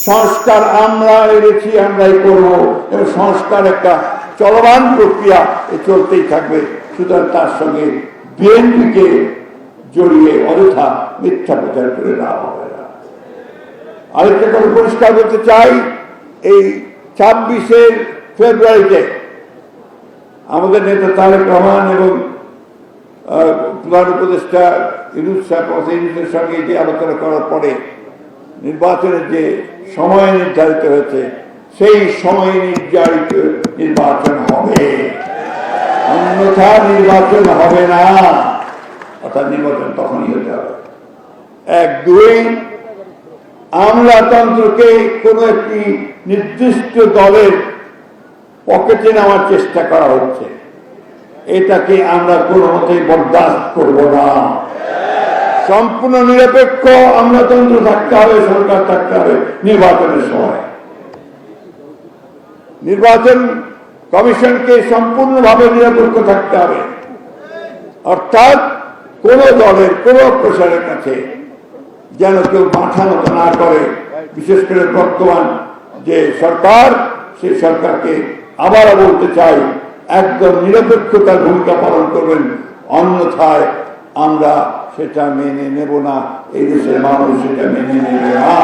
সংস্কার আমরা এনেছি, আমরাই করব, এবং সংস্কার একটা চলমান প্রক্রিয়া চলতেই থাকবে। সুতরাং তার সঙ্গে বিএনপিকে জড়িয়ে অযথা মিথ্যা প্রচার করে দেওয়া হবে না। আরেকটা কথা পরিষ্কার করতে চাই, এই 26শে ফেব্রুয়ারিতে আমাদের নেতা তারেক রহমান এবং প্রধান উপদেষ্টা ইউনূসের সঙ্গে যে আলোচনা করার পরে নির্বাচনের যে সময় নির্ধারিত হয়েছে, সেই সময় নির্ধারিত নির্বাচন হবে, অন্যথা নির্বাচন হবে না। অর্থাৎ নির্বাচন তখনই হতে হবে। 1, 2 আমলাতন্ত্রকে কোনো একটি নির্দিষ্ট দলের পকেটে নেওয়ার চেষ্টা করা হচ্ছে, এটাকে আমরা কোনো মতেই বরদাস্ত করব না। সম্পূর্ণ নিরপেক্ষ আমলাতন্ত্র থাকতে হবে, সরকার থাকতে হবে নির্বাচনের সময়। নির্বাচন কমিশনকে সম্পূর্ণভাবে নিরপেক্ষ থাকতে হবে, অর্থাৎ কোন দলের কোন প্রসারের কাছে যেন কেউ মাথা নত না করে। বিশেষ করে বর্তমান যে সরকার, সেই সরকারকে আবারও বলতে চাই, একদম নিরপেক্ষতার ভূমিকা পালন করবেন, অন্যথায় আমরা সেটা মেনে নেব না, এই দেশের মানুষ সেটা মেনে নেবে না।